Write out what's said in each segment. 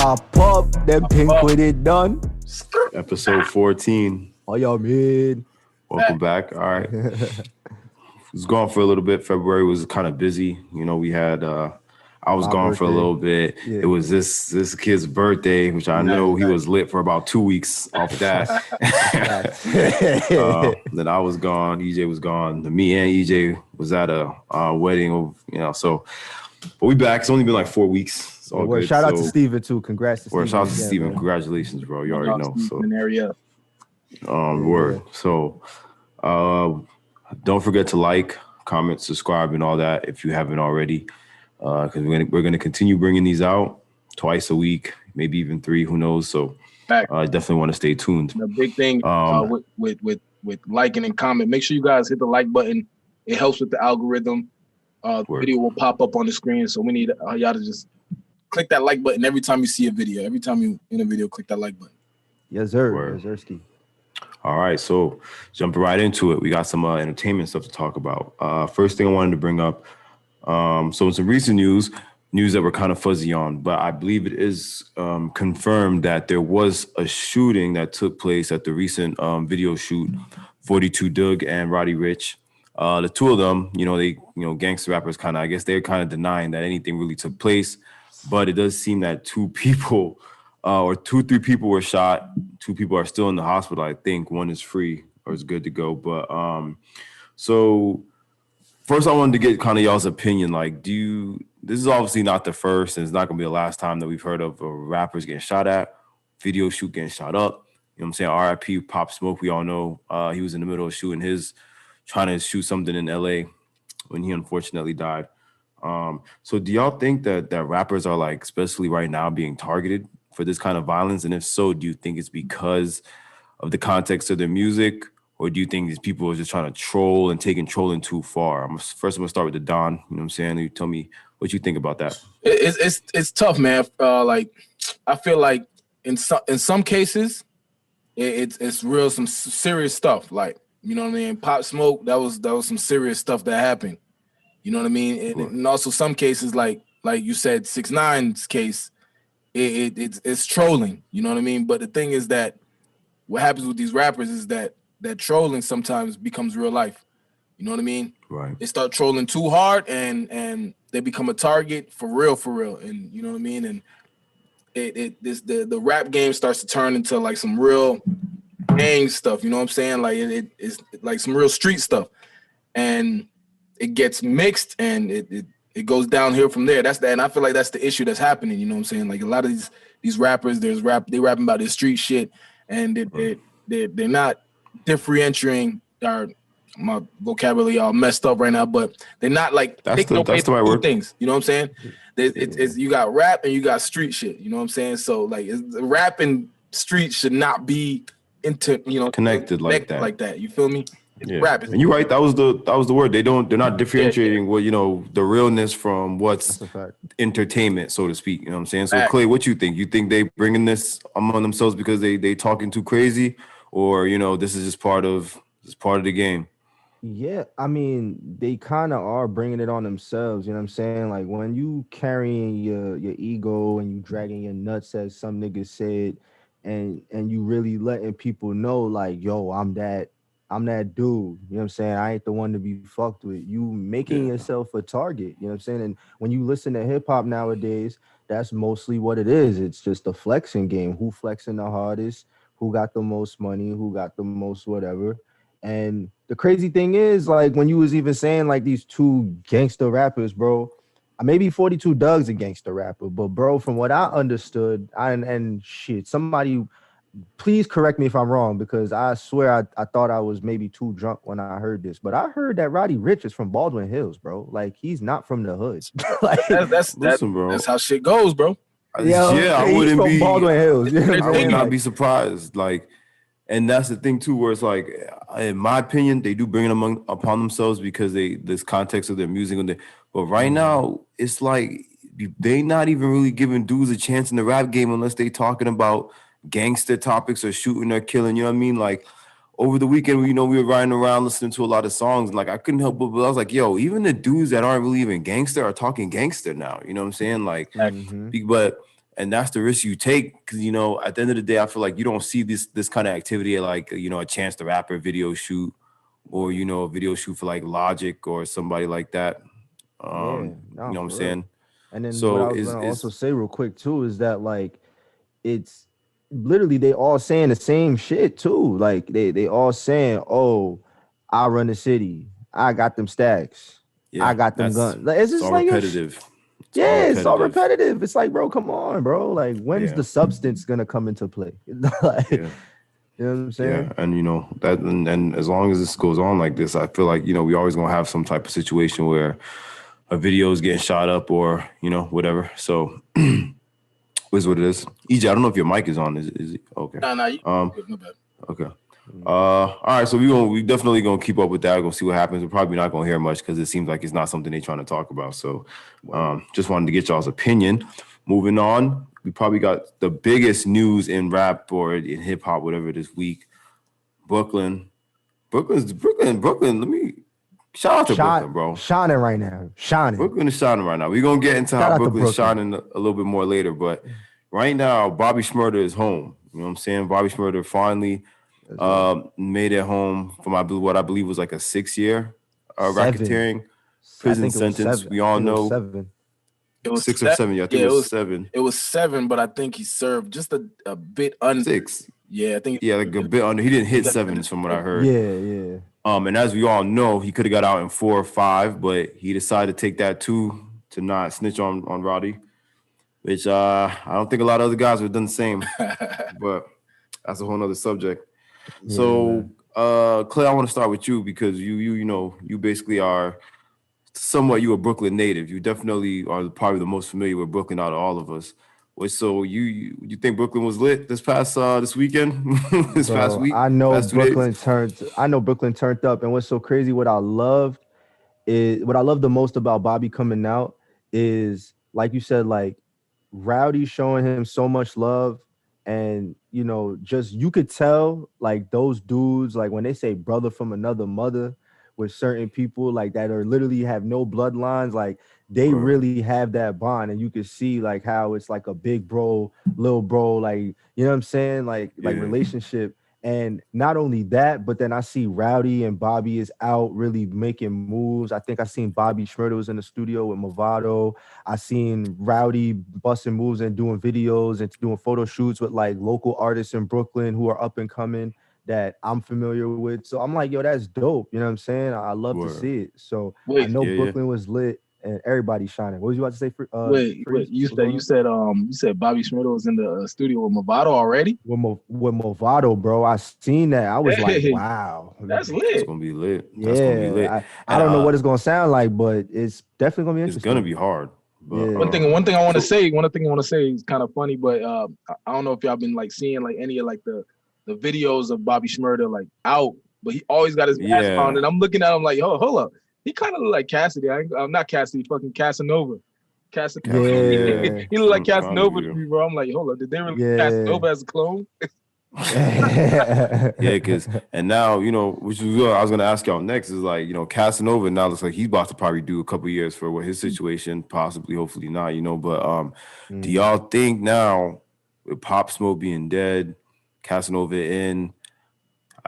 Pop up, them thing with it done. Episode 14. Oh, y'all mean? Welcome back. All right. Was gone for a little bit. February was kind of busy. You know, we had I was gone for a little bit. Yeah. It was this kid's birthday, which I know he was lit for about 2 weeks off that. Then I was gone. EJ was gone. Me and EJ was at a wedding of, so but we back. It's only been like 4 weeks. It's all good. Shout out to Steven too. Congrats to Steven. Shout out to Steven. Congratulations, bro. You already know. So word. So don't forget to like, comment, subscribe, and all that if you haven't already. Because we're gonna continue bringing these out twice a week, maybe even 3. Who knows? So definitely want to stay tuned. The big thing with liking and comment, make sure you guys hit the like button. It helps with the algorithm. The video will pop up on the screen, so we need y'all to just click that like button every time you see a video. Every time you in a video, click that like button. Yes, sir. Yes, sir, Ski. All right, so jumping right into it, we got some entertainment stuff to talk about. First thing I wanted to bring up, so in some recent news that we're kind of fuzzy on, but I believe it is confirmed that there was a shooting that took place at the recent video shoot, 42 Dugg and Roddy Rich. The two of them, gangster rappers I guess they're kind of denying that anything really took place, but it does seem that 2 people or 2-3 people were shot. 2 people are still in the hospital. I think 1 is free or is good to go. But so first I wanted to get kind of y'all's opinion. Like, this is obviously not the first, and it's not gonna be the last time that we've heard of rappers getting shot at, video shoot getting shot up. You know what I'm saying? R.I.P. Pop Smoke, we all know he was in the middle of trying to shoot something in LA when he unfortunately died. So do y'all think that rappers are, like, especially right now, being targeted for this kind of violence? And if so, do you think it's because of the context of their music, or do you think these people are just trying to troll and taking trolling too far? First, I'm gonna start with the Don. You know what I'm saying? You tell me what you think about that. It's tough, man. Like, I feel like in some cases, it's real, some serious stuff. Like, you know what I mean? Pop Smoke, that was some serious stuff that happened. You know what I mean? And also some cases, like you said, 6ix9ine's case, it's trolling. You know what I mean? But the thing is that what happens with these rappers is that trolling sometimes becomes real life. You know what I mean? Right. They start trolling too hard and they become a target for real. And you know what I mean? And the rap game starts to turn into like some real gang stuff. You know what I'm saying? Like it's like some real street stuff. And it gets mixed and it goes downhill from there. And I feel like that's the issue that's happening. You know what I'm saying? Like a lot of these rappers, they rapping about this street shit, and they're not differentiating. My vocabulary all messed up right now, but they're not like that's the right word. Things. You know what I'm saying? It's you got rap and you got street shit. You know what I'm saying? So like rap and street should not be connected like that. You feel me? Yeah. Rap. And you're right. That was the word. They're not differentiating what the realness from what's entertainment, so to speak. You know what I'm saying? So Clay, what you think? You think they bringing this among themselves because they talking too crazy, or this is just part of the game? Yeah, I mean, they kind of are bringing it on themselves. You know what I'm saying? Like when you carrying your ego and you dragging your nuts, as some niggas said, and you really letting people know, like, yo, I'm that dude. You know what I'm saying? I ain't the one to be fucked with. You making yourself a target. You know what I'm saying? And when you listen to hip hop nowadays, that's mostly what it is. It's just a flexing game. Who flexing the hardest? Who got the most money? Who got the most whatever? And the crazy thing is, like, when you was even saying, like, these 2 gangster rappers, bro, maybe 42 Dugg's a gangster rapper, but, bro, from what I understood, and shit, somebody, please correct me if I'm wrong, because I swear I thought I was maybe too drunk when I heard this, but I heard that Roddy Rich is from Baldwin Hills, bro. Like, he's not from the hood. Like, bro. That's how shit goes, bro. I wouldn't be Baldwin Hills. You know I would not be surprised. Like, and that's the thing too, where it's like, in my opinion, they do bring it upon themselves because this context of their music. But right now, it's like they not even really giving dudes a chance in the rap game unless they talking about gangster topics or shooting or killing. You know what I mean? Like, over the weekend, we were riding around listening to a lot of songs. Like, I couldn't help but I was like, yo, even the dudes that aren't really even gangster are talking gangster now. You know what I'm saying? Like, but And that's the risk you take, because you know, at the end of the day, I feel like you don't see this kind of activity at like, you know, a Chance the Rapper video shoot, or you know, a video shoot for like Logic or somebody like that. Yeah, You no, know what I'm for real. saying? And then what So I was gonna also say real quick too is that like it's literally they all saying the same shit too. Like they all saying, "Oh, I run the city. I got them stacks. I got them guns." Like, it's just all like repetitive. it's all repetitive. It's like, bro, come on, bro. Like, when's the substance gonna come into play? Like, you know what I'm saying? Yeah, and you know that, and as long as this goes on like this, I feel like, you know, we always gonna have some type of situation where a video is getting shot up, or you know, whatever. So, is what it is. EJ, I don't know if your mic is on. Is it okay? No, no bad. Okay. All right. So we definitely gonna keep up with that. We're gonna see what happens. We're probably not gonna hear much because it seems like it's not something they're trying to talk about. So, just wanted to get y'all's opinion. Moving on, we probably got the biggest news in rap or in hip hop, whatever, this week. Brooklyn. Let me shout out to Brooklyn, bro. Shining right now. Shining. Brooklyn is shining right now. We're gonna get into how Brooklyn's shining a little bit more later, but right now, Bobby Shmurda is home. You know what I'm saying? Bobby Shmurda finally made it home from what I believe was like a 6-year racketeering prison sentence. We all know. It was 6 or 7. Yeah, I think it was 7. It was 7, but I think he served just a bit under 6. Yeah, I think. Yeah, like a bit under. He didn't hit 7 from what I heard. Yeah. And as we all know, he could have got out in 4 or 5, but he decided to take that 2 to not snitch on Roddy, which I don't think a lot of other guys would have done the same. But that's a whole nother subject. Yeah, so, Clay, I want to start with you because you know, you basically are somewhat a Brooklyn native. You definitely are probably the most familiar with Brooklyn out of all of us. So you think Brooklyn was lit this weekend? Past week? I know Brooklyn turned up, and what's so crazy, what I love the most about Bobby coming out is, like you said, like Rowdy showing him so much love. And, you know, just you could tell like those dudes, like when they say brother from another mother with certain people like that are literally have no bloodlines, like they really have that bond. And you could see like how it's like a big bro, little bro, like, you know what I'm saying? Like relationship. And not only that, but then I see Rowdy and Bobby is out really making moves. I think I seen Bobby Shmurda was in the studio with Movado. I seen Rowdy busting moves and doing videos and doing photo shoots with like local artists in Brooklyn who are up and coming that I'm familiar with. So I'm like, yo, that's dope. You know what I'm saying? I love to see it. So I know Brooklyn was lit and everybody's shining. What was you about to say? You said Bobby Shmurda was in the studio with Movado already? With Movado, bro. I seen that. I was like, wow. That's lit. It's gonna be lit. Yeah. That's gonna be lit. I don't know what it's gonna sound like, but it's definitely gonna be interesting. It's gonna be hard. But, one thing I want to say is kind of funny, but I don't know if y'all been like seeing like any of like the videos of Bobby Shmurda like out, but he always got his mask on, and I'm looking at him like, hold up. He kind of look like Cassidy. I'm not Cassidy, fucking Casanova. Casanova. He look like Casanova to me, bro. I'm like, hold up, did they really Casanova as a clone? Because and now, you know, which is what I was gonna ask y'all next is like, you know, Casanova now looks like he's about to probably do a couple years for what his situation, possibly, hopefully not, you know. But do y'all think now with Pop Smoke being dead, Casanova in?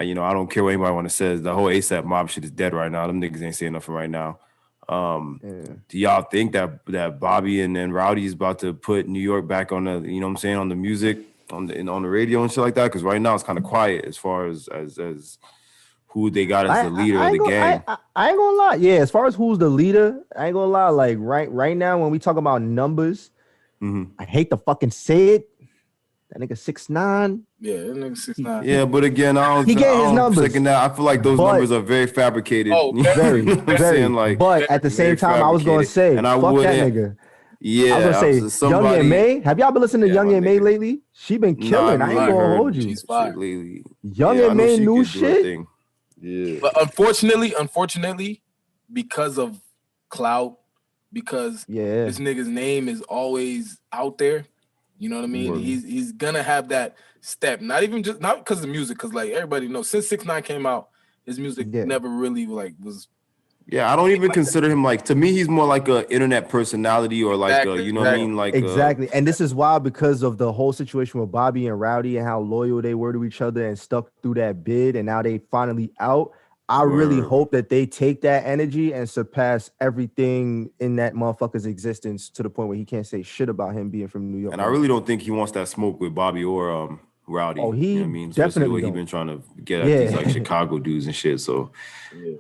You know, I don't care what anybody want to say. The whole ASAP mob shit is dead right now. Them niggas ain't saying nothing right now. Do y'all think that Bobby and Rowdy is about to put New York back on the, you know what I'm saying, on the music, on the radio and shit like that? Because right now it's kind of quiet as far as who they got as the leader of the gang. I ain't gonna lie. Yeah, as far as who's the leader, I ain't gonna lie. Like right now when we talk about numbers, I hate to fucking say it. That nigga 6'9". Yeah, that nigga 6'9". Yeah, but again, I don't I feel like those numbers are very fabricated. Oh, very, very. Like, but at the same time, I was gonna say, fuck that nigga. Yeah, I was gonna say, Young and May. Have y'all been listening to Young and May lately? She been killing. I ain't gonna hold you. She's fire. Young and May new shit. Yeah. But unfortunately, because of clout, because this nigga's name is always out there. You know what I mean? He's gonna have that step. Not because of music, because like everybody knows, since 6ix9ine came out, his music never really like was Yeah, I don't even consider him like, to me, he's more like a internet personality or like Exactly, a, you know what I mean? Like exactly. And this is why, because of the whole situation with Bobby and Rowdy and how loyal they were to each other and stuck through that bid, and now they finally out. I really hope that they take that energy and surpass everything in that motherfucker's existence to the point where he can't say shit about him being from New York. And I really don't think he wants that smoke with Bobby or Rowdy. Oh, he you know what I mean? definitely Especially the way he's don't. been trying to get at these like Chicago dudes and shit. So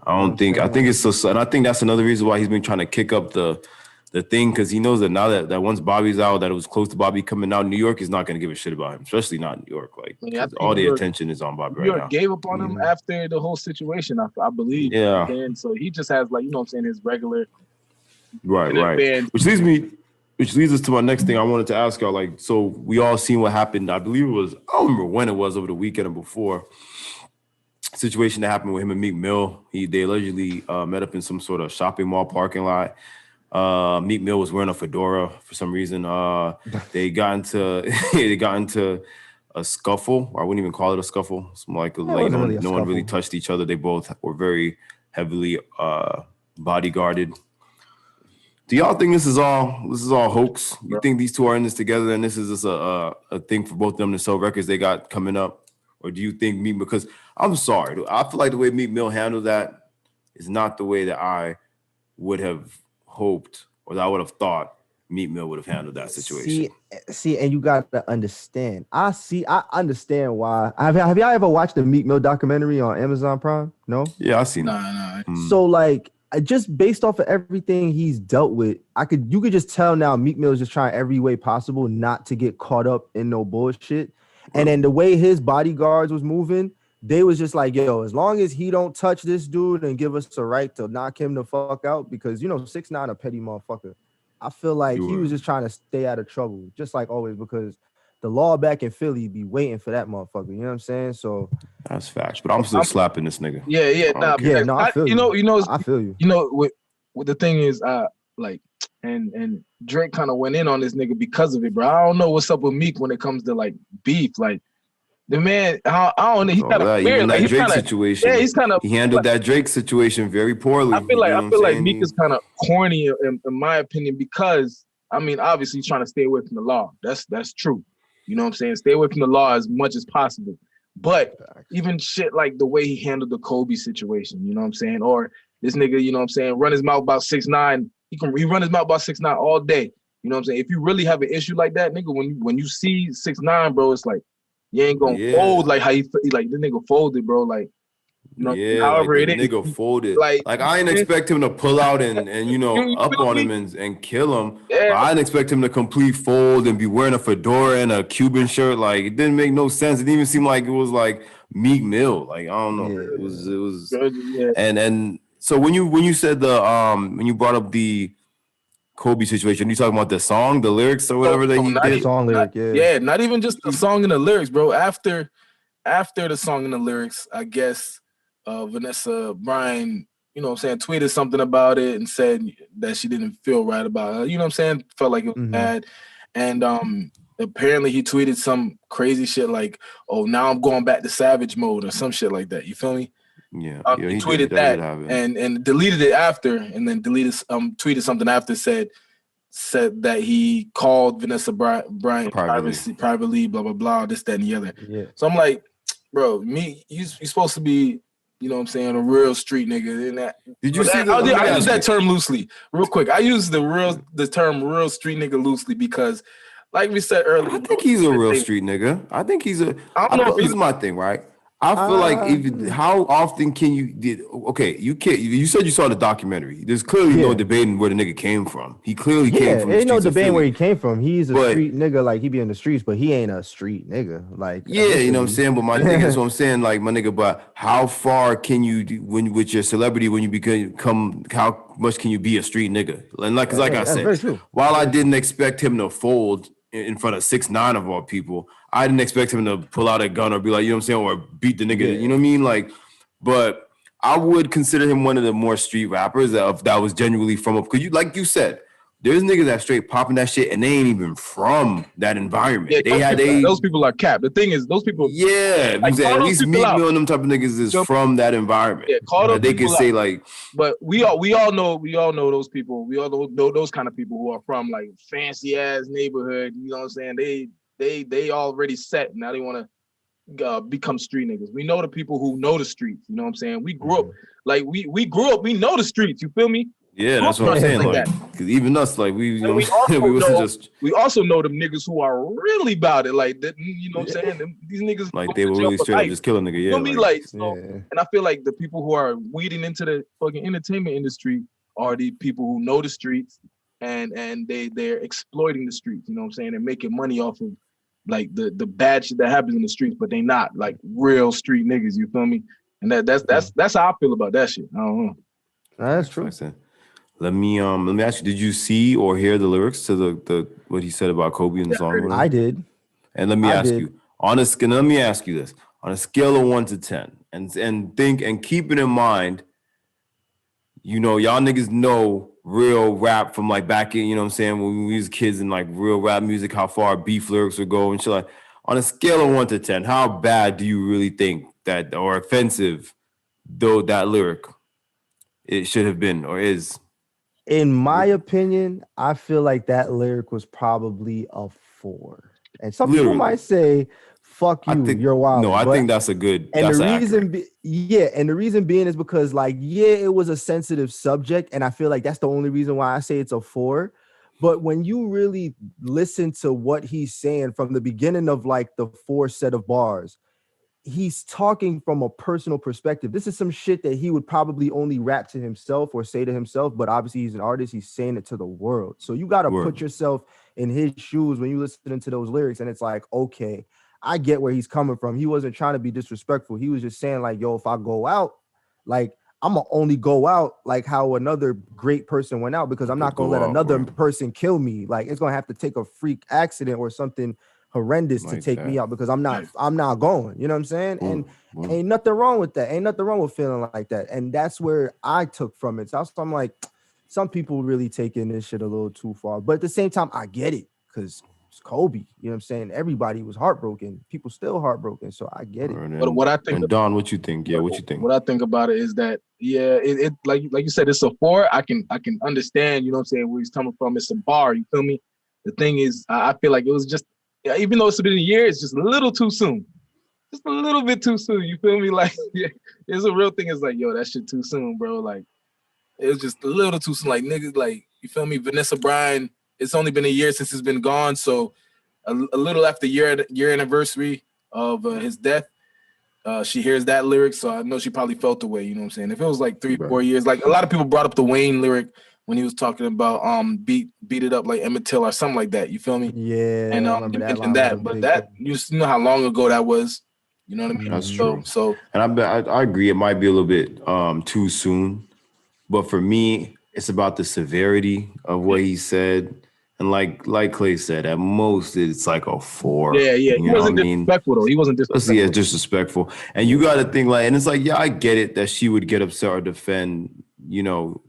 I think it's so, and I think that's another reason why he's been trying to kick up the thing, because he knows that now that once Bobby's out, that it was close to Bobby coming out, New York is not going to give a shit about him, especially not New York. Like all the attention is on Bobby right now. Gave up on him after the whole situation, I believe. Yeah. And so he just has like, you know what I'm saying, his regular. Right. Which leads us to my next thing I wanted to ask y'all. Like, so we all seen what happened. I believe it was, I don't remember when it was, over the weekend or before. Situation that happened with him and Meek Mill. They allegedly met up in some sort of shopping mall parking lot. Meek Mill was wearing a fedora for some reason. They got into a scuffle. Or I wouldn't even call it a scuffle. It's more like no one really touched each other. They both were very heavily bodyguarded. Do y'all think this is all hoax? You think these two are in this together and this is just a thing for both of them to sell records they got coming up? Or do you think Meek, because I'm sorry, I feel like the way Meek Mill handled that is not the way that I would have hoped or that I would have thought Meek Mill would have handled that situation. See, and you got to understand. I understand why. Have y'all ever watched the Meek Mill documentary on Amazon Prime? No? Yeah, I've seen it. Nah. So like, just based off of everything he's dealt with, you could just tell now Meek Mill is just trying every way possible not to get caught up in no bullshit. And then the way his bodyguards was moving, they was just like, yo, as long as he don't touch this dude and give us a right to knock him the fuck out, because 6ix9ine a petty motherfucker. I feel like he was just trying to stay out of trouble, just like always, because the law back in Philly be waiting for that motherfucker. You know what I'm saying? So that's facts. But I'm still slapping this nigga. I feel you. I feel you. You know, what the thing is, like, and Drake kind of went in on this nigga because of it, bro. I don't know what's up with Meek when it comes to like beef. Like the man, I don't know. He kind of weird. Like, Drake situation. Yeah, he's kind of. He handled that Drake situation very poorly. I feel like Meek is kind of corny in my opinion, because I mean, obviously he's trying to stay away from the law. That's true. You know what I'm saying? Stay away from the law as much as possible. But even shit like the way he handled the Kobe situation, you know what I'm saying? Or this nigga, you know what I'm saying, run his mouth about 6ix9ine. He run his mouth about 6ix9ine all day. You know what I'm saying? If you really have an issue like that, nigga, when you see 6ix9ine, bro, it's like you ain't gonna fold like how this nigga folded, bro. Like, you know, however like it is. Nigga folded. Like I didn't expect him to pull out and up on him and kill him. Yeah. But I didn't expect him to complete fold and be wearing a fedora and a Cuban shirt. Like it didn't make no sense. It didn't even seem like it was like Meek Mill. Like I don't know. Yeah. It was and so when you said when you brought up the Kobe situation, you talking about the song, the lyrics, or whatever that he did? Song lyric, not even just the song and the lyrics, bro. After the song and the lyrics, I guess Vanessa Bryan, you know what I'm saying, tweeted something about it and said that she didn't feel right about it. You know what I'm saying? Felt like it was bad. And apparently he tweeted some crazy shit like, oh, now I'm going back to savage mode or some shit like that. You feel me? Yeah. He tweeted that and deleted it after, and then tweeted something after, said that he called Vanessa Bryan privately, blah, blah, blah, this, that, and the other. Yeah. So I'm like, bro, you supposed to be, you know what I'm saying, a real street nigga. And that, did you see I use that term loosely, real quick. I use the term real street nigga loosely because, like we said earlier, I think he's a real street nigga. I think he's a. This is my thing, right? I feel like how often can you you said you saw the documentary. There's clearly no debating where the nigga came from. He clearly came from. Ain't no debating where he came from. He's a street nigga, like he be in the streets, but he ain't a street nigga. Like you know what I'm saying. But my thing is what I'm saying, like my nigga. But how far can you with your celebrity when you become? How much can you be a street nigga? And like I said, while I didn't expect him to fold in front of 6ix9ine of all people, I didn't expect him to pull out a gun or be like, you know what I'm saying, or beat the nigga, you know what I mean? Like, but I would consider him one of the more street rappers that was genuinely from because like you said, There's niggas that straight popping that shit and they ain't even from that environment. Yeah, those people are capped. The thing is, those people. Yeah, like, at least Meek Mill and them type of niggas is from that environment. Yeah, call those they can say like. But we all know those people. We all know those kind of people who are from like fancy ass neighborhood. You know what I'm saying? They already set. Now they want to become street niggas. We know the people who know the streets. You know what I'm saying? We grew up like we grew up. We know the streets. You feel me? Yeah, that's what I'm saying. Like, because even us, like we also know them niggas who are really about it. Like, you know what I'm saying? These niggas like they were really straight up just killing nigga. Yeah, you know me? Like, so, and I feel like the people who are weeding into the fucking entertainment industry are the people who know the streets and they're exploiting the streets. You know what I'm saying? They're making money off of like the bad shit that happens in the streets, but they not like real street niggas. You feel me? And that's how I feel about that shit. I don't know. That's true. Let me ask you, did you see or hear the lyrics to the what he said about Kobe in the song? I did. And let me ask you, let me ask you this. On a scale of 1 to 10, and think and keep it in mind, you know, y'all niggas know real rap from like back in, you know what I'm saying, when we was kids and like real rap music, how far beef lyrics would go and shit like. On a scale of 1 to 10, how bad do you really think that, or offensive, though that lyric it should have been or is? In my opinion, I feel like that lyric was probably a 4. And some people might say, "Fuck you, you're wild." No, I think that's a good. And the reason being is because, like, it was a sensitive subject, and I feel like that's the only reason why I say it's a 4. But when you really listen to what he's saying from the beginning of like the 4 set of bars, he's talking from a personal perspective. This is some shit that he would probably only rap to himself or say to himself, but obviously he's an artist. He's saying it to the world. So you got to put yourself in his shoes when you listen to those lyrics. And it's like, okay, I get where he's coming from. He wasn't trying to be disrespectful. He was just saying like, yo, if I go out, like I'm going to only go out like how another great person went out, because I'm not going to let another person kill me. Like it's going to have to take a freak accident or something horrendous like to take me out, because I'm not going, you know what I'm saying? And ain't nothing wrong with that. Ain't nothing wrong with feeling like that. And that's where I took from it. So I'm like, some people really taking this shit a little too far, but at the same time, I get it, because it's Kobe, you know what I'm saying? Everybody was heartbroken. People still heartbroken. So I get it. But what I think, and Don, what you think? Yeah, what you think? What I think about it is that, it like you said, it's a 4. I can understand, you know what I'm saying, where he's coming from. It's a bar, you feel me? The thing is, I feel like it was just, even though it's been a year, it's just a little too soon. Just a little bit too soon. You feel me? Like, it's a real thing. It's like, yo, that shit too soon, bro. Like, it was just a little too soon. Like, niggas, like, you feel me? Vanessa Bryan, it's only been a year since it's been gone. So a little after year anniversary of his death, she hears that lyric. So I know she probably felt the way, you know what I'm saying? If it was like 3-4 years, like a lot of people brought up the Wayne lyric when he was talking about beat it up like Emmett Till or something like that. You feel me? Yeah. And you mentioned that, but that, you know how long ago that was. You know what I mean? That's true. So and I agree. It might be a little bit too soon, but for me, it's about the severity of what he said. And like Clay said, at most it's like a 4. Yeah. He wasn't disrespectful though. He wasn't disrespectful. Yeah, disrespectful. And you got to think like, and it's like, yeah, I get it that she would get upset or defend, you know.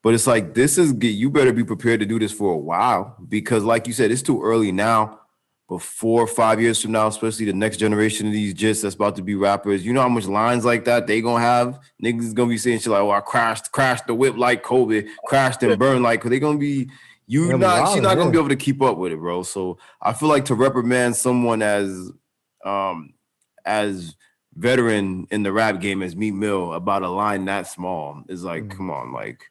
But it's like, you better be prepared to do this for a while, because like you said, it's too early now, but 4 or 5 years from now, especially the next generation of these jits that's about to be rappers, you know how much lines like that they gonna have? Niggas is gonna be saying shit like, oh, I crashed the whip like Kobe, crashed and burned like, cause they gonna be, she's not gonna be able to keep up with it, bro. So I feel like to reprimand someone as veteran in the rap game as Meek Mill about a line that small is like, come on, like,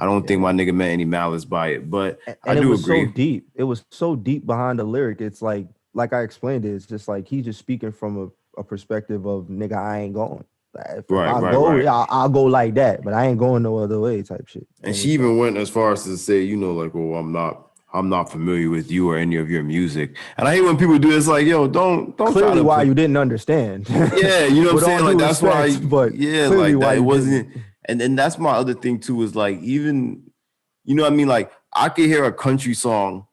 I don't think my nigga meant any malice by it, but I do agree. So deep. It was so deep behind the lyric. It's like I explained it. It's just like he's just speaking from a perspective of, nigga, I ain't going. Right. I'll go like that, but I ain't going no other way type shit. And she even went as far as to say, you know, like, well, I'm not familiar with you or any of your music. And I hate when people do this, like, yo, don't clearly why you didn't understand. Yeah, you know what I'm saying? Like, that's why, but yeah, like that. It wasn't. And then that's my other thing too, is like, even, you know what I mean? Like, I could hear a country song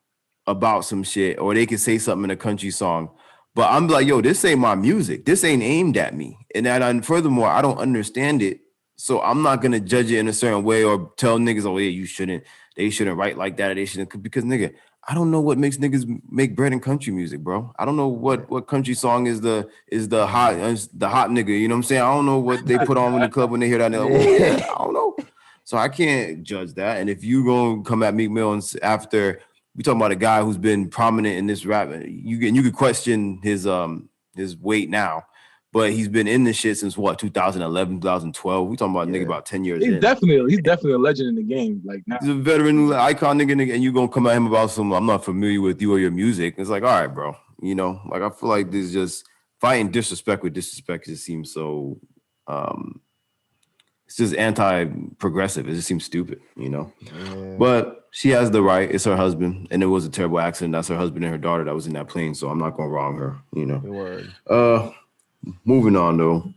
about some shit, or they could say something in a country song, but I'm like, yo, this ain't my music. This ain't aimed at me. And furthermore, I don't understand it. So I'm not going to judge it in a certain way or tell niggas, oh, yeah, you shouldn't they shouldn't write like that. Or they shouldn't, because nigga, I don't know what makes niggas make bread in country music, bro. I don't know what country song is the hot nigga. You know what I'm saying? I don't know what they put on in the club when they hear that. Like, oh yeah, I don't know. So I can't judge that. And if you gonna come at Meek Mill after we talking about a guy who's been prominent in this rap, you could question his weight now. But he's been in this shit since what, 2011, 2012. We talking about nigga about 10 years. He's definitely a legend in the game. Like now. He's a veteran icon nigga, and you gonna come at him about some I'm not familiar with you or your music. It's like, all right, bro. You know, like I feel like this just fighting disrespect with disrespect just seems so it's just anti-progressive. It just seems stupid, you know. Yeah. But she has the right. It's her husband, and it was a terrible accident. That's her husband and her daughter that was in that plane. So I'm not gonna wrong her, you know. Word. Moving on though,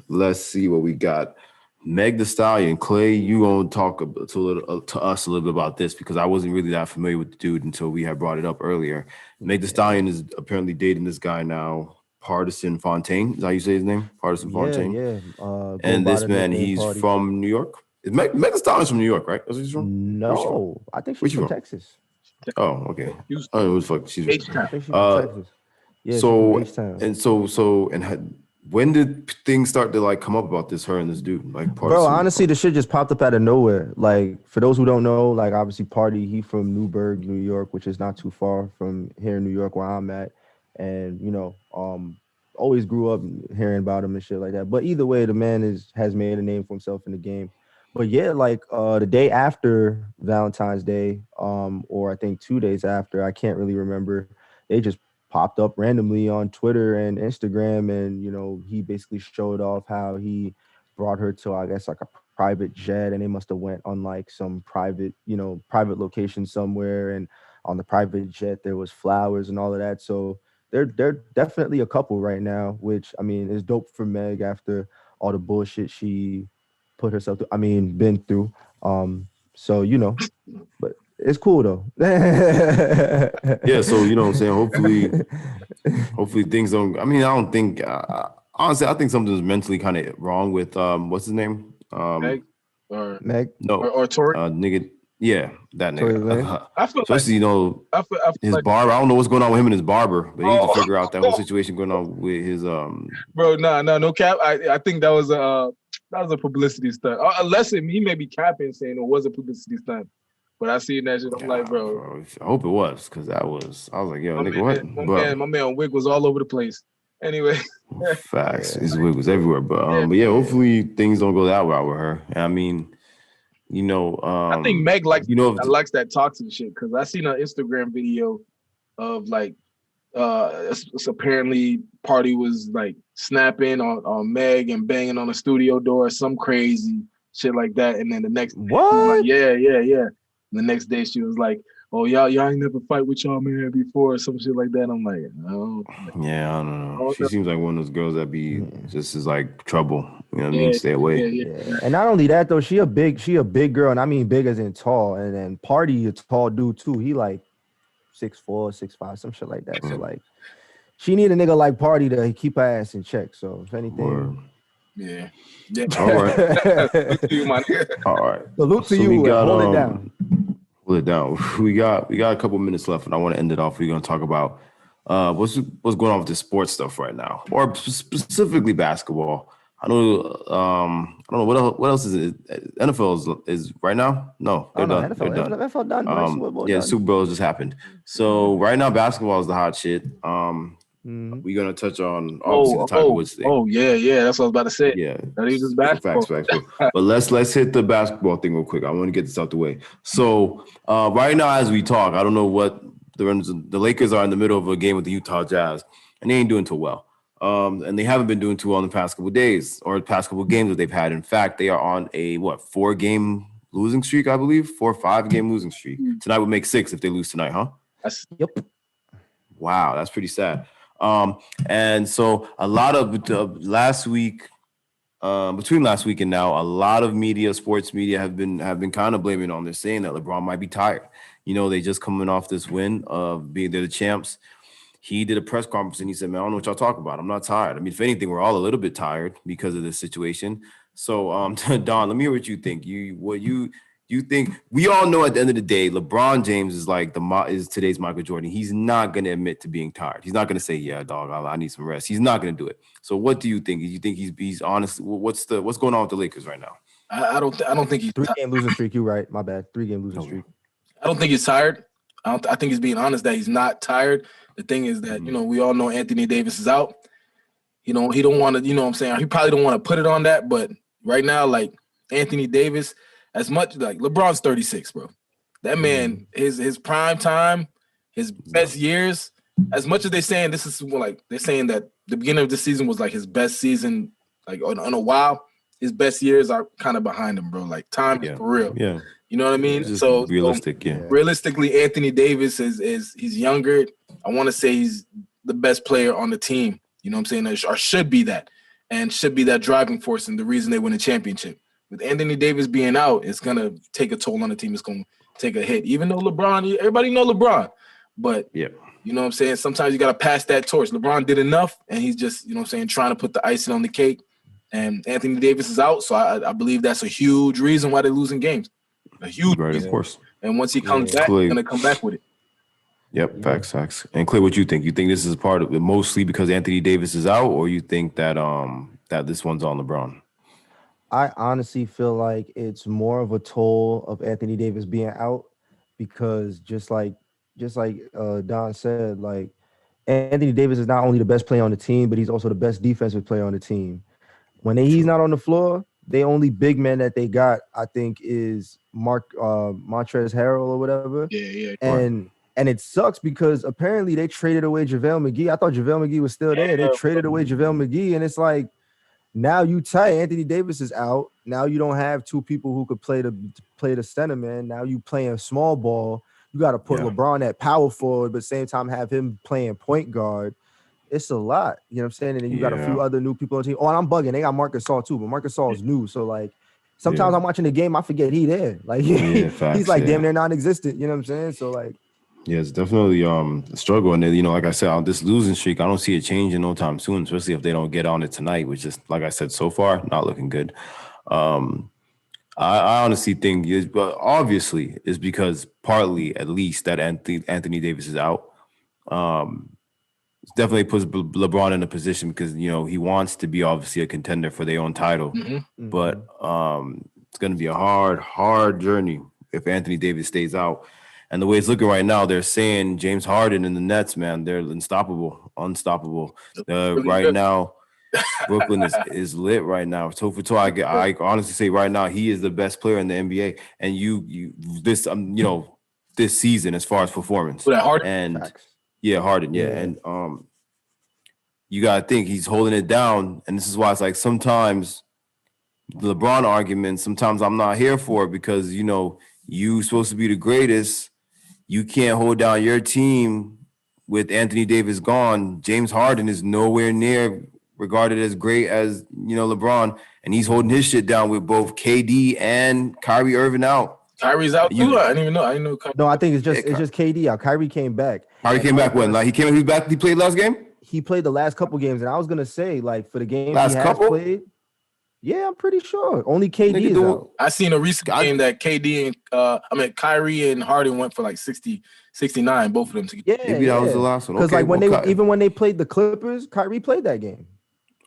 let's see what we got. Meg Thee Stallion, Clay, you gonna talk to us a little bit about this because I wasn't really that familiar with the dude until we had brought it up earlier. Meg Thee Stallion is apparently dating this guy now, Pardison Fontaine. Is that how you say his name? Pardison Fontaine. Yeah. And this man, he's from New York. Meg Thee Stallion's from New York, right? That's what she's from? No, I think she's from Texas. Oh, okay. Oh, it was fuck. She's from Texas. Yeah, when did things start to like come up about her and this dude? Like, bro, honestly, the shit just popped up out of nowhere. Like, for those who don't know, like obviously Party, he from Newburgh, New York, which is not too far from here in New York where I'm at. And you know, always grew up hearing about him and shit like that. But either way, the man has made a name for himself in the game. But yeah, like the day after Valentine's Day, or I think 2 days after, I can't really remember, they just popped up randomly on Twitter and Instagram, and you know, he basically showed off how he brought her to, I guess, like a private jet, and they must have went on like some private location somewhere, and on the private jet there was flowers and all of that. So they're definitely a couple right now, which I mean is dope for Meg after all the bullshit she put herself through. I mean, been through. So you know, but it's cool though. Yeah, so you know what I'm saying? Hopefully things don't. I mean, I don't think honestly, I think something's mentally kind of wrong with what's his name? Meg or Meg? No, or Tory? Nigga. Yeah, that nigga. I feel especially, like, you know, I feel his like, barber. I don't know what's going on with him and his barber, but he needs to figure out that whole situation going on with his Bro, no cap. I think that was a publicity stunt. Unless he may be capping saying it was a publicity stunt. But I seen that shit. I'm like, bro. I hope it was, because I was like, yo, nigga, what? My man wig was all over the place. Anyway. Facts. His wig was everywhere. But yeah, hopefully things don't go that route with her. I mean, you know, I think Meg likes that toxic shit, because I seen an Instagram video of like it's apparently Party was like snapping on Meg and banging on the studio door, some crazy shit like that. And then the next what? Yeah. The next day she was like, "Oh, y'all ain't never fight with y'all man before," or some shit like that. I'm like, no. Yeah, I don't know. She seems like one of those girls that be just is like trouble. You know what I mean? Stay away. Yeah. And not only that though, she a big girl, and I mean big as in tall. And then Party a tall dude too. He like 6'4", 6'5", some shit like that. So like, she need a nigga like Party to keep her ass in check. So if anything. Word. Yeah. All right. All right. Salute to you. Hold it down. Hold it down. We got a couple minutes left, and I want to end it off. We're going to talk about what's going on with the sports stuff right now, or specifically basketball. I don't know what else is it. NFL is right now. No, they're done. NFL done. Yeah, the Super Bowl just happened. So right now, basketball is the hot shit. We're gonna touch on obviously the Tiger Woods thing. Oh yeah, that's what I was about to say. Yeah, that is just basketball. Facts. But let's hit the basketball thing real quick. I want to get this out the way. So right now, as we talk, I don't know what the Lakers are in the middle of a game with the Utah Jazz, and they ain't doing too well. And they haven't been doing too well in the past couple of days or the past couple of games that they've had. In fact, they are on a 4-game losing streak, I believe, 4 or 5-game losing streak. Tonight would make 6 if they lose tonight, huh? Yep. Wow, that's pretty sad. And so a lot of last week, between last week and now, a lot of media, sports media have been kind of blaming on this, saying that LeBron might be tired. You know, they just coming off this win of being the champs. He did a press conference and he said, "Man, I don't know what y'all talk about. I'm not tired. I mean, if anything, we're all a little bit tired because of this situation." So, Don, let me hear what you think. You think we all know at the end of the day, LeBron James is like is today's Michael Jordan. He's not going to admit to being tired. He's not going to say, "Yeah, dog, I need some rest." He's not going to do it. So, what do you think? You think he's honest? What's going on with the Lakers right now? I don't think he's 3-game losing streak. You right? My bad. 3-game losing streak. I don't think he's tired. I think he's being honest that he's not tired. The thing is that we all know Anthony Davis is out. He don't want to. You know what I'm saying? He probably don't want to put it on that. But right now, like Anthony Davis. As much like LeBron's 36, bro. That man, his prime time, his best years. As much as they're saying this is like they're saying that the beginning of the season was like his best season, like on a while. His best years are kind of behind him, bro. Like time is for real. Yeah, you know what I mean. So realistic, realistically, Anthony Davis is he's younger. I want to say he's the best player on the team. You know what I'm saying? Or should be that, and should be that driving force and the reason they win a championship. With Anthony Davis being out, it's going to take a toll on the team. It's going to take a hit. Even though LeBron, everybody know LeBron. But, you know what I'm saying? Sometimes you got to pass that torch. LeBron did enough, and he's just, you know what I'm saying, trying to put the icing on the cake. And Anthony Davis is out, so I believe that's a huge reason why they're losing games. A huge reason. Of course. And once he comes back, he's going to come back with it. Yep, facts. And Clay, what you think? You think this is part of it mostly because Anthony Davis is out, or you think that that this one's on LeBron? I honestly feel like it's more of a toll of Anthony Davis being out because just like Don said, like Anthony Davis is not only the best player on the team, but he's also the best defensive player on the team. When he's not on the floor, the only big man that they got, I think, is Montrezl Harrell or whatever. Yeah. And it sucks because apparently they traded away JaVale McGee. I thought JaVale McGee was still there. They traded away JaVale McGee, and it's like, now you tight. Anthony Davis is out. Now you don't have two people who could play the center, man. Now you playing small ball. You got to put LeBron at power forward, but at the same time have him playing point guard. It's a lot. You know what I'm saying? And then you got a few other new people on the team. Oh, and I'm bugging. They got Marcus Gasol too, but Marcus Gasol is new. So like sometimes I'm watching the game, I forget he there. Like he's like damn near non-existent. You know what I'm saying? So like. Yeah, it's definitely a struggle. And then, like I said, on this losing streak, I don't see it changing no time soon, especially if they don't get on it tonight, which is, like I said, so far, not looking good. I honestly think, but obviously, it's because partly, at least, that Anthony Davis is out. It definitely puts LeBron in a position because, he wants to be obviously a contender for their own title. Mm-hmm. But it's going to be a hard journey if Anthony Davis stays out. And the way it's looking right now, they're saying James Harden and the Nets, man, they're unstoppable. Right now, Brooklyn is lit right now. Toe for toe, I honestly say right now he is the best player in the NBA. And this season as far as performance. Harden. And Harden, and you gotta think he's holding it down. And this is why it's like sometimes the LeBron argument. Sometimes I'm not here for it because you supposed to be the greatest. You can't hold down your team with Anthony Davis gone. James Harden is nowhere near regarded as great as, LeBron. And he's holding his shit down with both KD and Kyrie Irving out. Kyrie's out too? I didn't even know. I didn't know. No, I think it's just KD out. Kyrie came back. Kyrie came back when? Like he was back. He played last game? He played the last couple games. And I was going to say, like, for the games last he has played. Yeah, I'm pretty sure. Only KD is out. I seen a recent game that KD and Kyrie and Harden went for like 60, 69, both of them together. Yeah, maybe that was the last one. Because when they played the Clippers, Kyrie played that game.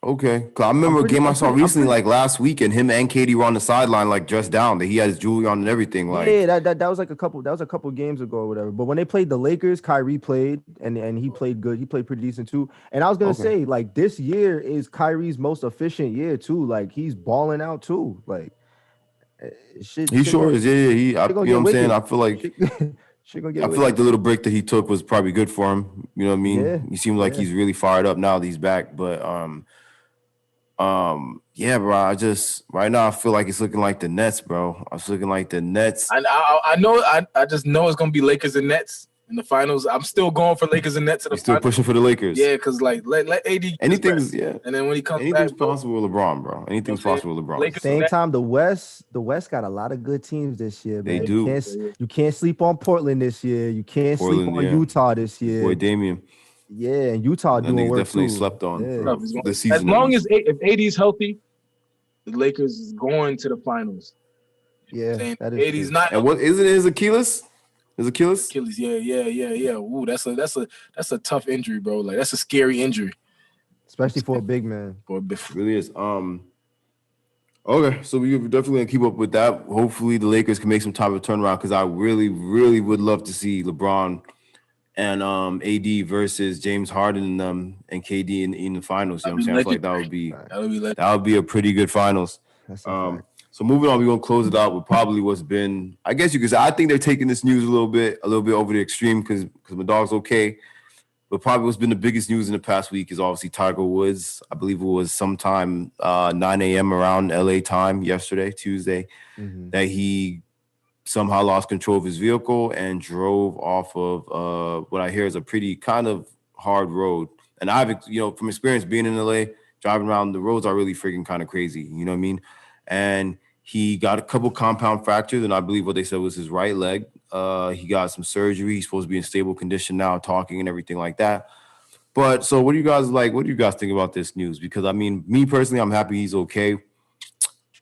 Okay, because I remember a game I saw recently, like last week, and him and KD were on the sideline, like dressed down. That he had his jewelry on and everything. Like that was like a couple games ago or whatever. But when they played the Lakers, Kyrie played and he played good. He played pretty decent too. And I was gonna say, like, this year is Kyrie's most efficient year too. Like he's balling out too. Like he sure is. Yeah. You know what I'm saying? I feel like. I feel like the little break that he took was probably good for him. You know what I mean? Yeah. He seemed like he's really fired up now that he's back. But bro, right now I feel like it's looking like the Nets, bro. It's looking like the Nets. I know. I just know it's gonna be Lakers and Nets in the finals. I'm still going for Lakers and Nets in the finals. Still pushing for the Lakers. Yeah, because like let AD anything's and then when he comes anything's back, possible with LeBron, bro. Anything's possible with LeBron. At the same time, the West got a lot of good teams this year, man. They do. You can't sleep on Portland this year. You can't sleep on Utah this year. Boy, Damian. Yeah, and Utah doing work definitely too. Slept on this season. As long as if AD's healthy, the Lakers is going to the finals. Yeah, saying that is AD's true. not And what isn't it his Achilles? His Achilles? Achilles. Yeah. Ooh, that's a tough injury, bro. Like that's a scary injury. Especially for a big man. It really is. Okay, so we're definitely gonna keep up with that. Hopefully, the Lakers can make some type of turnaround because I really, really would love to see LeBron and AD versus James Harden and KD in the finals. You know what I'm saying? I feel like that would be a pretty good finals. That's a fact. So moving on, we're gonna close it out with probably what's been. I guess you could say I think they're taking this news a little bit over the extreme because my dog's okay. But probably what's been the biggest news in the past week is obviously Tiger Woods. I believe it was sometime 9 a.m. around LA time yesterday, Tuesday, that he somehow lost control of his vehicle and drove off of what I hear is a pretty kind of hard road. And I've, from experience being in LA, driving around, the roads are really freaking kind of crazy. You know what I mean? And he got a couple compound fractures, and I believe what they said was his right leg. He got some surgery. He's supposed to be in stable condition now, talking and everything like that. But so what do you guys like? What do you guys think about this news? Because I mean, me personally, I'm happy he's okay.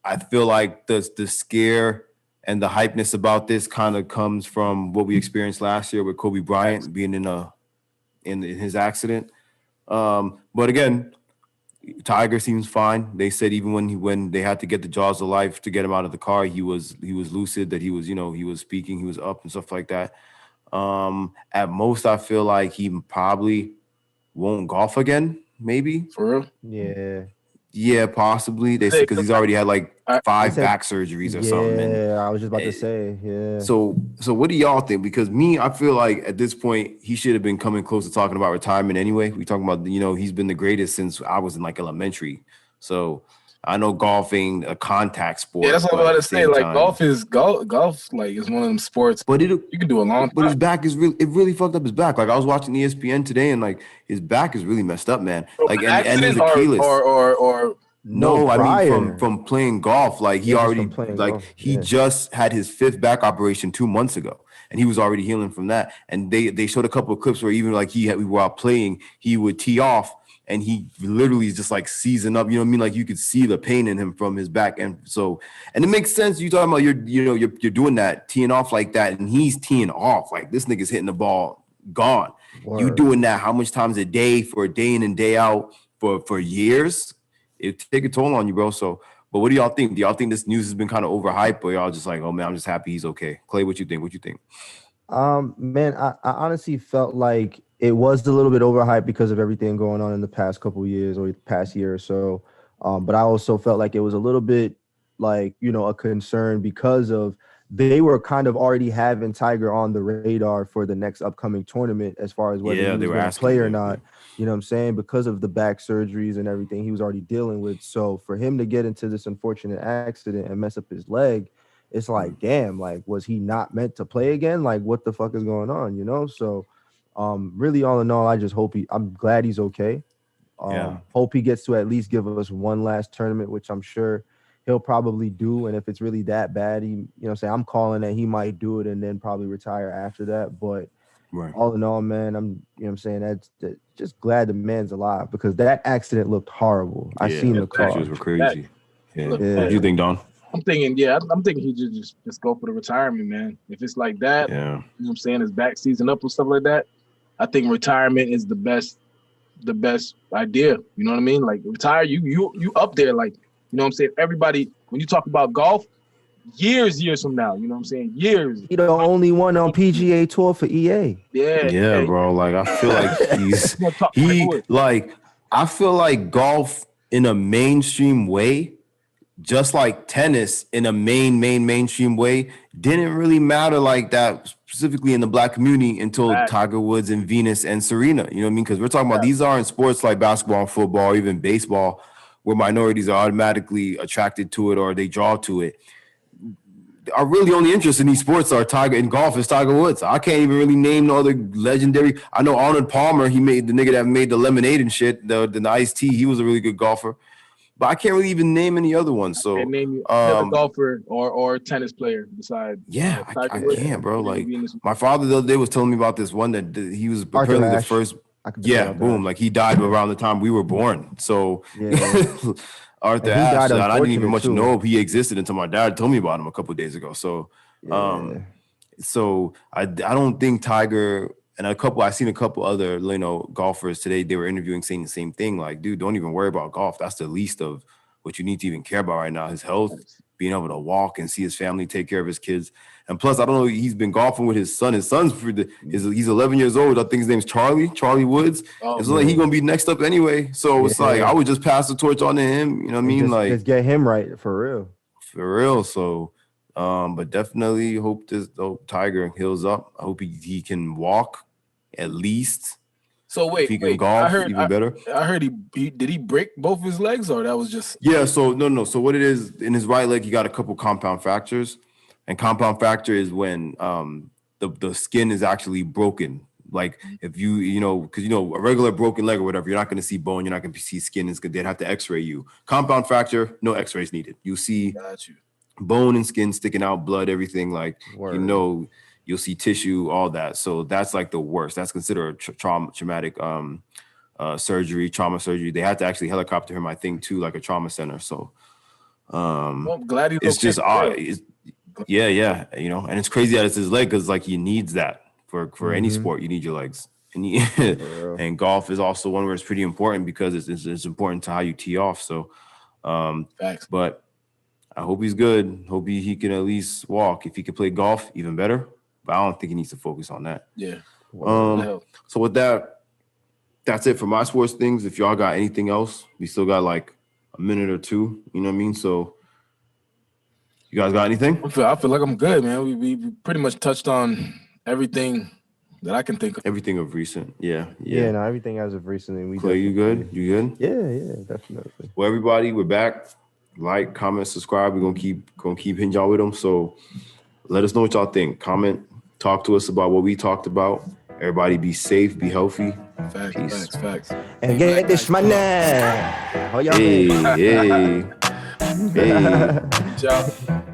I feel like the scare and the hypeness about this kind of comes from what we experienced last year with Kobe Bryant being in his accident. But again, Tiger seems fine. They said even when they had to get the jaws of life to get him out of the car, he was lucid, that he was speaking, he was up and stuff like that. At most, I feel like he probably won't golf again, maybe. For real? Yeah, possibly. They said because he's already had like 5 back surgeries or something. Yeah, I was just about to say. Yeah. So what do y'all think? Because I feel like at this point he should have been coming close to talking about retirement anyway. We talking about he's been the greatest since I was in like elementary. So I know golfing a contact sport. Yeah, that's what I was about to say. Like golf like is one of them sports. But you can do a long. But his back is really fucked up his back. Like I was watching ESPN today, and like his back is really messed up, man. Like and his Achilles. Or no, I mean from playing golf. Like he already just had his 5th back operation 2 months ago, and he was already healing from that. And they showed a couple of clips where even like we were out playing, he would tee off. And he literally is just like seizing up, you know what I mean? Like you could see the pain in him from his back. And it makes sense. You talking about you're doing that, teeing off like that, and he's teeing off. Like this nigga's hitting the ball gone. Word. You doing that how much times a day for a day in and day out for years? It take a toll on you, bro. So, but what do y'all think? Do y'all think this news has been kind of overhyped, or y'all just like, oh man, I'm just happy he's okay? Clay, what you think? Man, I honestly felt like it was a little bit overhyped because of everything going on in the past couple of years or the past year or so. But I also felt like it was a little bit like, a concern because of they were kind of already having Tiger on the radar for the next upcoming tournament as far as whether he was going to play or not. You know what I'm saying? Because of the back surgeries and everything he was already dealing with. So for him to get into this unfortunate accident and mess up his leg, it's like, damn, like, was he not meant to play again? Like, what the fuck is going on, So really, all in all, I just hope I'm glad he's okay. Hope he gets to at least give us one last tournament, which I'm sure he'll probably do. And if it's really that bad, I'm calling that he might do it and then probably retire after that. But all in all, man, I'm that's just glad the man's alive because that accident looked horrible. I seen the car. Pictures were crazy. What do you think, Don? I'm thinking he just go for the retirement, man. If it's like that, his back season up or stuff like that, I think retirement is the best idea. You know what I mean? Like retire, you up there, like, everybody, when you talk about golf, years from now, you know what I'm saying? Years. He the only one on PGA Tour for EA. Yeah, bro. Like I feel like I feel like golf in a mainstream way, just like tennis in a mainstream way, didn't really matter like that specifically in the black community until Tiger Woods and Venus and Serena. You know what I mean? Because we're talking about these aren't sports like basketball and football, or even baseball, where minorities are automatically attracted to it or they draw to it. Our really only interest in these sports are Tiger and golf is Tiger Woods. I can't even really name no other legendary. I know Arnold Palmer, he made the nigga that made the lemonade and shit, the iced tea. He was a really good golfer. But I can't really even name any other ones. So I name you another golfer or tennis player besides. Yeah, I can't, bro. Like my father the other day was telling me about this one that he was apparently the first. Yeah, boom. Like he died around the time we were born. So Arthur And he Ashe. died I didn't even unfortunate, much too. know he existed until my dad told me about him a couple of days ago. So, Yeah. so I don't think Tiger and I seen a couple other golfers today. They were interviewing saying the same thing. Like, dude, don't even worry about golf. That's the least of what you need to even care about right now. His health, being able to walk and see his family, take care of his kids. And plus, I don't know, he's been golfing with his son. His son's he's 11 years old. I think his name's Charlie Woods. It's like he's gonna be next up anyway. So it's like I would just pass the torch on to him. You know what I mean? Just get him right for real. For real. So but definitely hope Tiger heals up. I hope he can walk at least. So wait, if he can golf, even better. I heard he did he break both his legs, or that was just So no. So what it is, in his right leg, he got a couple compound fractures, and compound fracture is when the skin is actually broken. Like if because a regular broken leg or whatever, you're not going to see bone, you're not going to see skin. They'd have to X-ray you. Compound fracture, no X-rays needed. You see bone and skin sticking out, blood, everything. Like you'll see tissue, all that. So that's like the worst. That's considered traumatic surgery, trauma surgery. They had to actually helicopter him, I think, to like a trauma center. So I'm glad he's it's okay. just and it's crazy that it's his leg because like he needs that for any sport. You need your legs. And golf is also one where it's pretty important because it's important to how you tee off. So facts. But I hope he's good. Hope he can at least walk. If he could play golf, even better. But I don't think he needs to focus on that. Yeah. So with that, that's it for my sports things. If y'all got anything else, we still got like a minute or two. You know what I mean? So you guys got anything? I feel like I'm good, man. We pretty much touched on everything that I can think of. Everything of recent. Yeah. No, everything as of recently. Clay, you good? You good? Yeah, definitely. Well, everybody, we're back. Like, comment, subscribe. We're gonna keep hitting y'all with them. So let us know what y'all think. Comment, talk to us about what we talked about. Everybody be safe, be healthy. Facts. And get this money. Hey. Ciao.